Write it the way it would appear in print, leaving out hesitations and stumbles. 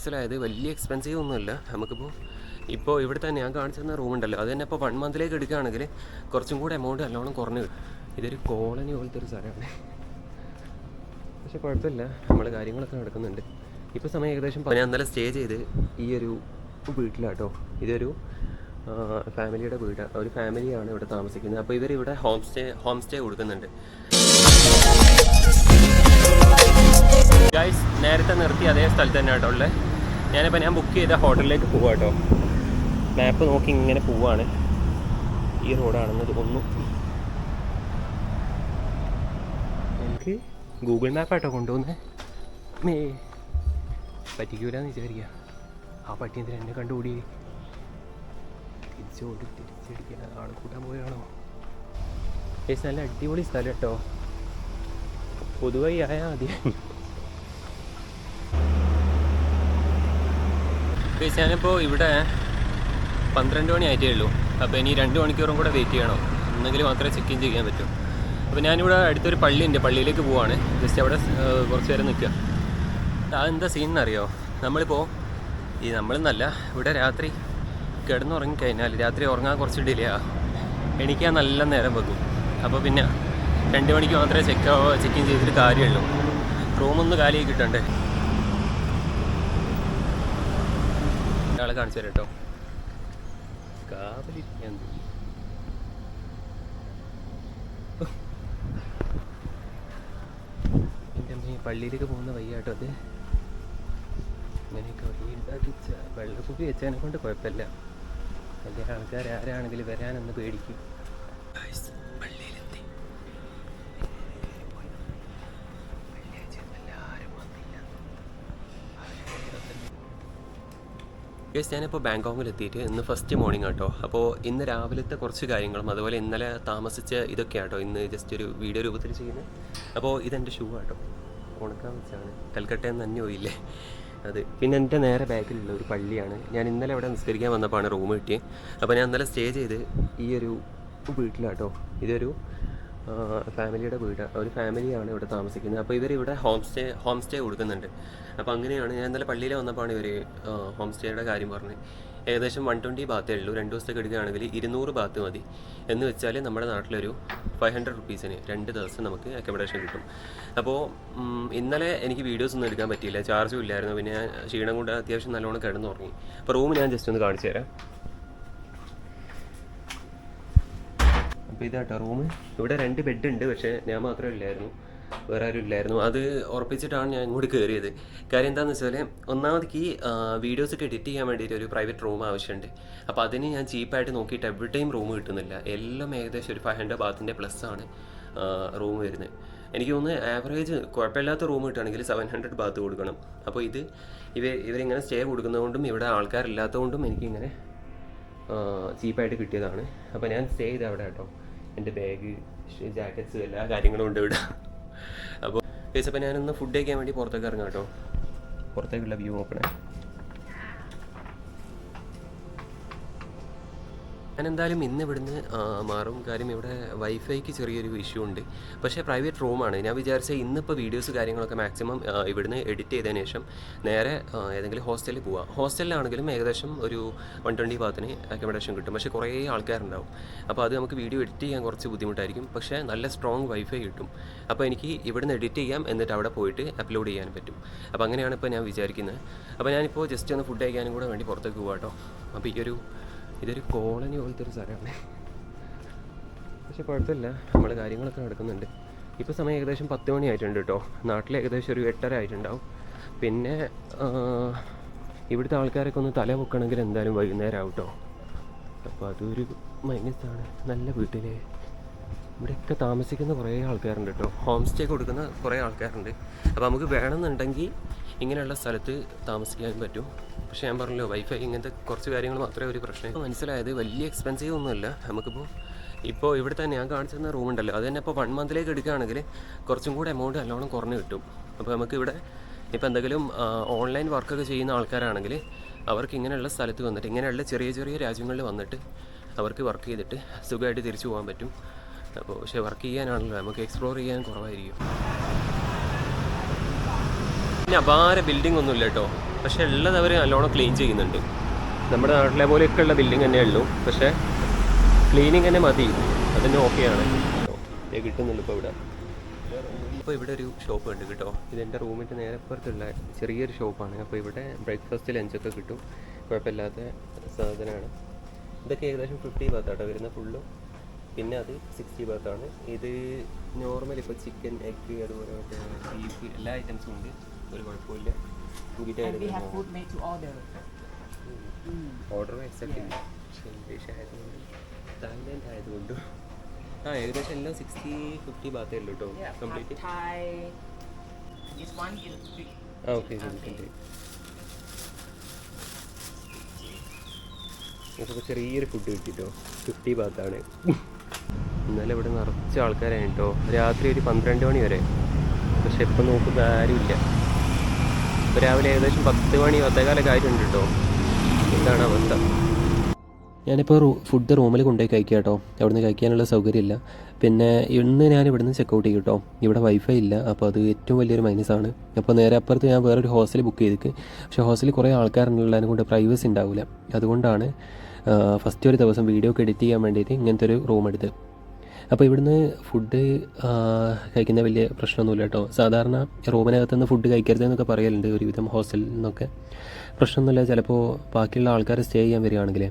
മനസ്സിലായത് വലിയ എക്സ്പെൻസീവ് ഒന്നുമില്ല. ഇപ്പോൾ ഇവിടെ തന്നെ ഞാൻ കാണിച്ചിരുന്ന റൂമുണ്ടല്ലോ, അത് തന്നെ ഇപ്പോൾ 1 മന്തിലേക്ക് എടുക്കുകയാണെങ്കിൽ കുറച്ചും കൂടെ എമൗണ്ട് നല്ലോണം കുറഞ്ഞ് കിട്ടും. ഇതൊരു കോളനി പോലത്തെ ഒരു സ്ഥലമാണ്, പക്ഷെ കുഴപ്പമില്ല, നമ്മൾ കാര്യങ്ങളൊക്കെ നടക്കുന്നുണ്ട്. ഇപ്പോൾ സമയം ഏകദേശം ഞാൻ ഇന്നലെ സ്റ്റേ ചെയ്ത് ഈ ഒരു വീട്ടിലാട്ടോ. ഇതൊരു ഫാമിലിയുടെ വീടാണ്, ഒരു ഫാമിലിയാണ് ഇവിടെ താമസിക്കുന്നത്. അപ്പോൾ ഇവരിവിടെ ഹോം സ്റ്റേ കൊടുക്കുന്നുണ്ട്. ഗൈസ്, നേരത്തെ നിർത്തി അതേ സ്ഥലത്ത് തന്നെ കേട്ടോ ഉള്ളത്. ഞാൻ ബുക്ക് ചെയ്ത ഹോട്ടലിലേക്ക് പോവാം കേട്ടോ. മാപ്പ് നോക്കി ഇങ്ങനെ പോവാണ്. ഈ റോഡാണെന്ന് തോന്നുന്നു. എനിക്ക് ഗൂഗിൾ മാപ്പാട്ടോ കൊണ്ടുപോകുന്നത്. പറ്റിക്കൂലെന്ന് വിചാരിക്കുക. ആ പട്ടി എന്തിനാ എന്നെ കണ്ടുകൂടി തിരിച്ചടിക്കാൻ ആൾ കൂട്ടാൻ പോയാണോ? ഏസ് നല്ല അടിപൊളി സ്ഥലം കേട്ടോ. പൊതുവായി ആയാൽ മതി. ഞാനിപ്പോൾ ഇവിടെ 12 മണി ആയിട്ടേ ഉള്ളൂ. അപ്പോൾ ഇനി 2 മണിക്കൂറും കൂടെ വെയിറ്റ് ചെയ്യണം, എന്നെങ്കിൽ മാത്രമേ ചെക്ക് ഇൻ ചെയ്യാൻ പറ്റൂ. അപ്പോൾ ഞാനിവിടെ അടുത്തൊരു പള്ളിയുണ്ട്, പള്ളിയിലേക്ക് പോവാണ്. ജസ്റ്റ് അവിടെ കുറച്ച് നേരം നിൽക്കുക. അതെന്താ സീൻ എന്നറിയോ? നമ്മളെന്നല്ല, ഇവിടെ രാത്രി കിടന്നുറങ്ങിക്കഴിഞ്ഞാൽ രാത്രി ഉറങ്ങാൻ കുറച്ച് ഡിലേ ആകും, എണീക്കാൻ നല്ല നേരം വെക്കും. അപ്പോൾ പിന്നെ 2 മണിക്ക് മാത്രമേ ചെക്ക് ഇൻ ചെയ്തിട്ട് കാര്യമുള്ളൂ. റൂമൊന്ന് കാലിയായി കിട്ടണ്ടേ. ആളെ കാണിച്ചു തരാം കേട്ടോ. കാവലിരിക്കാൻ എൻ്റെ അമ്മ പള്ളിയിലേക്ക് പോകുന്ന വയ്യാട്ടോ അത്. ഇങ്ങനെയൊക്കെ വഴി ഉണ്ടാക്കിച്ച വെള്ളക്കുപ്പി വെച്ചതിനെ കൊണ്ട് കുഴപ്പമില്ല. വലിയ ആൾക്കാർ ആരാണെങ്കിലും വരാനൊന്ന് പേടിക്കും. ഞാനിപ്പോൾ ബാങ്കോക്കിലെത്തിയിട്ട് ഇന്ന് ഫസ്റ്റ് മോർണിംഗ് ആട്ടോ. അപ്പോൾ ഇന്ന് രാവിലത്തെ കുറച്ച് കാര്യങ്ങളും അതുപോലെ ഇന്നലെ താമസിച്ച ഇതൊക്കെ ആട്ടോ ഇന്ന് ജസ്റ്റ് ഒരു വീഡിയോ രൂപത്തിൽ ചെയ്യുന്നത്. അപ്പോൾ ഇതെൻ്റെ ഷൂ ആട്ടോ, ഉണക്കാൻ വെച്ചാണ്. കൽക്കട്ടയിൽ നിന്ന് തന്നെ പോയില്ലേ അത്. പിന്നെ എൻ്റെ നേരെ ബാക്കിലുള്ള ഒരു പള്ളിയാണ്. ഞാൻ ഇന്നലെ അവിടെ നിസ്കരിക്കാൻ വന്നപ്പോഴാണ് റൂം കിട്ടിയത്. അപ്പോൾ ഞാൻ ഇന്നലെ സ്റ്റേ ചെയ്ത് ഈ ഒരു വീട്ടിലാട്ടോ. ഇതൊരു ഫാമിലിയുടെ വീടാണ്, ഒരു ഫാമിലിയാണ് ഇവിടെ താമസിക്കുന്നത്. അപ്പോൾ ഇവരിവിടെ ഹോം സ്റ്റേ കൊടുക്കുന്നുണ്ട്. അപ്പോൾ അങ്ങനെയാണ് ഞാൻ ഇന്നലെ പള്ളിയിൽ വന്നപ്പോഴാണ് ഇവർ ഹോം സ്റ്റേയുടെ കാര്യം പറഞ്ഞത്. ഏകദേശം 120 ബാത്തേ ഉള്ളൂ. 2 ദിവസത്തേക്ക് എടുക്കുകയാണെങ്കിൽ 200 ബാത്ത് മതി. എന്ന് വെച്ചാൽ നമ്മുടെ നാട്ടിലൊരു 500 റുപ്പീസിന് 2 ദിവസം നമുക്ക് അക്കോമഡേഷൻ കിട്ടും. അപ്പോൾ ഇന്നലെ എനിക്ക് വീഡിയോസ് ഒന്നും എടുക്കാൻ പറ്റിയില്ല, ചാർജും ഇല്ലായിരുന്നു. പിന്നെ ഞാൻ ക്ഷീണം കൊണ്ട് അത്യാവശ്യം നല്ലോണം കിടന്നുറങ്ങി. അപ്പോൾ റൂം ഞാൻ ജസ്റ്റ് ഒന്ന് കാണിച്ചു തരാം. അപ്പോൾ ഇതാട്ടോ റൂം. ഇവിടെ 2 ബെഡ് ഉണ്ട്, പക്ഷേ ഞാൻ മാത്രമേ ഇല്ലായിരുന്നു, വേറെ ആരും ഇല്ലായിരുന്നു. അത് ഉറപ്പിച്ചിട്ടാണ് ഞാൻ ഇങ്ങോട്ട് കയറിയത്. കാര്യം എന്താണെന്ന് വെച്ചാൽ ഒന്നാമത്തേക്ക് വീഡിയോസൊക്കെ എഡിറ്റ് ചെയ്യാൻ വേണ്ടിയിട്ട് ഒരു പ്രൈവറ്റ് റൂം ആവശ്യമുണ്ട്. അപ്പോൾ അതിന് ഞാൻ ചീപ്പായിട്ട് നോക്കിയിട്ട് എവിടെയും റൂം കിട്ടുന്നില്ല. എല്ലാം ഏകദേശം ഒരു 500 ബാത്തിൻ്റെ പ്ലസ് ആണ് റൂം വരുന്നത്. എനിക്ക് തോന്നുന്നു ആവറേജ് കുഴപ്പമില്ലാത്ത റൂം കിട്ടുകയാണെങ്കിൽ 700 ബാത്ത് കൊടുക്കണം. അപ്പോൾ ഇവരിങ്ങനെ സ്റ്റേ കൊടുക്കുന്നതുകൊണ്ടും ഇവിടെ ആൾക്കാരില്ലാത്തതുകൊണ്ടും എനിക്കിങ്ങനെ ചീപ്പായിട്ട് കിട്ടിയതാണ്. അപ്പോൾ ഞാൻ സ്റ്റേ ചെയ്ത് അവിടെ കേട്ടോ. എൻ്റെ ബാഗ്, ജാക്കറ്റ്സ്, എല്ലാ കാര്യങ്ങളും ഉണ്ട് ഇവിടെ. അപ്പോൾ ഞാനൊന്ന് ഫുഡ് കഴിക്കാൻ വേണ്ടി പുറത്തേക്ക് ഇറങ്ങാം കേട്ടോ. പുറത്തേക്കുള്ള വ്യൂ നോക്കണേ. ഞാനെന്തായാലും ഇന്ന് ഇവിടുന്ന് മാറും. കാര്യം ഇവിടെ വൈഫൈക്ക് ചെറിയൊരു ഇഷ്യൂ ഉണ്ട്. പക്ഷേ പ്രൈവറ്റ് റൂമാണ്. ഞാൻ വിചാരിച്ച ഇന്നിപ്പോൾ വീഡിയോസ് കാര്യങ്ങളൊക്കെ മാക്സിമം ഇവിടുന്ന് എഡിറ്റ് ചെയ്തതിന് ശേഷം നേരെ ഏതെങ്കിലും ഹോസ്റ്റലിൽ പോവാം. ഹോസ്റ്റലിലാണെങ്കിലും ഏകദേശം ഒരു 120 ബാത്തിന് അക്കോമഡേഷൻ കിട്ടും. പക്ഷേ കുറേ ആൾക്കാരുണ്ടാവും. അപ്പോൾ അത് നമുക്ക് വീഡിയോ എഡിറ്റ് ചെയ്യാൻ കുറച്ച് ബുദ്ധിമുട്ടായിരിക്കും. പക്ഷേ നല്ല സ്ട്രോങ് വൈഫൈ കിട്ടും. അപ്പോൾ എനിക്ക് ഇവിടുന്ന് എഡിറ്റ് ചെയ്യാം, എന്നിട്ട് അവിടെ പോയിട്ട് അപ്ലോഡ് ചെയ്യാൻ പറ്റും. അപ്പോൾ അങ്ങനെയാണ് ഇപ്പോൾ ഞാൻ വിചാരിക്കുന്നത്. അപ്പോൾ ഞാനിപ്പോൾ ജസ്റ്റ് ഒന്ന് ഫുഡ് കഴിക്കാനും കൂടെ വേണ്ടി പുറത്തേക്ക് പോകാം കേട്ടോ. അപ്പോൾ ഇതൊരു കോളനി പോലത്തെ ഒരു സ്ഥലമാണ്, പക്ഷെ കുഴപ്പമില്ല, നമ്മൾ കാര്യങ്ങളൊക്കെ നടക്കുന്നുണ്ട്. ഇപ്പോൾ സമയം ഏകദേശം 10 മണി ആയിട്ടുണ്ട് കേട്ടോ. നാട്ടിൽ ഏകദേശം ഒരു 8:30 ആയിട്ടുണ്ടാവും. പിന്നെ ഇവിടുത്തെ ആൾക്കാരൊക്കെ ഒന്ന് തല പൊക്കണമെങ്കിൽ എന്തായാലും വൈകുന്നേരം ആവും കേട്ടോ. അപ്പോൾ അതൊരു മൈനസാണ്. നല്ല വീട്ടിലെ ഇവിടെയൊക്കെ താമസിക്കുന്ന കുറേ ആൾക്കാരുണ്ട് കേട്ടോ. ഹോം സ്റ്റേ കൊടുക്കുന്ന കുറേ ആൾക്കാരുണ്ട്. അപ്പോൾ നമുക്ക് വേണമെന്നുണ്ടെങ്കിൽ ഇങ്ങനെയുള്ള സ്ഥലത്ത് താമസിക്കാൻ പറ്റും. പക്ഷേ ഞാൻ പറഞ്ഞല്ലോ, വൈഫൈ ഇങ്ങനത്തെ കുറച്ച് കാര്യങ്ങൾ മാത്രമേ ഒരു പ്രശ്നം. മനസ്സിലായത് വലിയ എക്സ്പെൻസീവ് ഒന്നുമില്ല. ഇപ്പോൾ ഇവിടെ തന്നെ ഞാൻ കാണിച്ചിരുന്ന റൂമുണ്ടല്ലോ, അത് തന്നെ ഇപ്പോൾ 1 മന്തിലേക്ക് എടുക്കുകയാണെങ്കിൽ കുറച്ചും കൂടെ എമൗണ്ട് നല്ലോണം കുറഞ്ഞ് കിട്ടും. അപ്പോൾ നമുക്കിവിടെ ഇപ്പോൾ എന്തെങ്കിലും ഓൺലൈൻ വർക്കൊക്കെ ചെയ്യുന്ന ആൾക്കാരാണെങ്കിൽ അവർക്ക് ഇങ്ങനെയുള്ള സ്ഥലത്ത് വന്നിട്ട്, ഇങ്ങനെയുള്ള ചെറിയ ചെറിയ രാജ്യങ്ങളിൽ വന്നിട്ട് അവർക്ക് വർക്ക് ചെയ്തിട്ട് സുഖമായിട്ട് തിരിച്ചു പോകാൻ പറ്റും. അപ്പോൾ പക്ഷേ വർക്ക് ചെയ്യാനാണല്ലോ, നമുക്ക് എക്സ്പ്ലോർ ചെയ്യാൻ കുറവായിരിക്കും. പിന്നെ അപാര ബിൽഡിംഗ് ഒന്നുമില്ല കേട്ടോ. പക്ഷേ ഉള്ളത് അവർ നല്ലോണം ക്ലീൻ ചെയ്യുന്നുണ്ട്. നമ്മുടെ നാട്ടിലെ പോലെയൊക്കെ ഉള്ള ബിൽഡിംഗ് തന്നെ ഉള്ളൂ, പക്ഷേ ക്ലീനിങ് തന്നെ മതി, അതിന് ഓക്കെയാണ്. കിട്ടുന്നുള്ളൂ ഇപ്പോൾ ഇവിടെ. അപ്പോൾ ഇവിടെ ഒരു ഷോപ്പ് ഉണ്ട് കേട്ടോ. ഇതെൻ്റെ റൂമിൻ്റെ നേരെ പുറത്തുള്ള ചെറിയൊരു ഷോപ്പാണ്. അപ്പോൾ ഇവിടെ ബ്രേക്ക്ഫാസ്റ്റ് ലഞ്ചൊക്കെ കിട്ടും, കുഴപ്പമില്ലാത്ത സാധനമാണ്. ഇതൊക്കെ ഏകദേശം 50 ബാത്താട്ടോ വരുന്ന ഫുള്ളും. പിന്നെ അത് 60 ബാത്താണ്. ഇത് നോർമൽ ഇപ്പോൾ ചിക്കൻ, എഗ്ഗ്, അതുപോലെ ബീഫ് എല്ലാ ഐറ്റംസും ഉണ്ട്, ഒരു കുഴപ്പമില്ല. ഓർഡർ അക്സെപ്റ്റ് ചെയ്യും. പക്ഷേ ഇംഗ്ലീഷ് ആയതുകൊണ്ട്, തായ്ലൻഡ് ആയതുകൊണ്ട് ഏകദേശം എല്ലാം 60-50 ബാത്തേ ഉള്ളൂ കേട്ടോ കംപ്ലീറ്റ്. ഓക്കെ നമുക്കിപ്പോൾ ചെറിയൊരു ഫുഡ് കിട്ടിട്ടോ, 50 ബാത്താണ്. ഇന്നലെ ഇവിടെ നിറച്ച ആൾക്കാരാണ് കേട്ടോ, രാത്രി ഒരു 12 മണി വരെ. പക്ഷെ ഇപ്പം നോക്കുമ്പോൾ ആരുമില്ല. ഇപ്പോൾ രാവിലെ ഏകദേശം 10 മണി 10:15 ആയിട്ടുണ്ട് കേട്ടോ. എന്താണ് അവസ്ഥ? ഞാനിപ്പോൾ ഫുഡ് റൂമിൽ കൊണ്ടുപോയി കഴിക്കുക കേട്ടോ. അവിടുന്ന് കഴിക്കാനുള്ള സൗകര്യമില്ല. പിന്നെ ഇന്ന് ഞാൻ ഇവിടുന്ന് ചെക്കൗട്ട് ചെയ്യും കേട്ടോ. ഇവിടെ വൈഫൈ ഇല്ല, അപ്പോൾ അത് ഏറ്റവും വലിയൊരു മൈനസാണ്. അപ്പോൾ നേരെ അപ്പുറത്ത് ഞാൻ വേറൊരു ഹോസ്റ്റൽ ബുക്ക് ചെയ്തിട്ട്, പക്ഷേ ഹോസ്റ്റലിൽ കുറേ ആൾക്കാരുള്ളതിനെ കൊണ്ട് പ്രൈവസി ഉണ്ടാവില്ല. അതുകൊണ്ടാണ് ഫസ്റ്റ് ഒരു ദിവസം വീഡിയോ ഒക്കെ എഡിറ്റ് ചെയ്യാൻ വേണ്ടിയിട്ട് ഇങ്ങനത്തെ ഒരു റൂം എടുത്ത്. അപ്പോൾ ഇവിടുന്ന് ഫുഡ് കഴിക്കുന്ന വലിയ പ്രശ്നമൊന്നുമില്ല കേട്ടോ. സാധാരണ റൂമിനകത്തുനിന്ന് ഫുഡ് കഴിക്കരുതെന്നൊക്കെ പറയലുണ്ട് ഒരുവിധം ഹോസ്റ്റലിൽ നിന്നൊക്കെ. പ്രശ്നമൊന്നുമില്ല. ചിലപ്പോൾ ബാക്കിയുള്ള ആൾക്കാർ സ്റ്റേ ചെയ്യാൻ വരികയാണെങ്കിലേ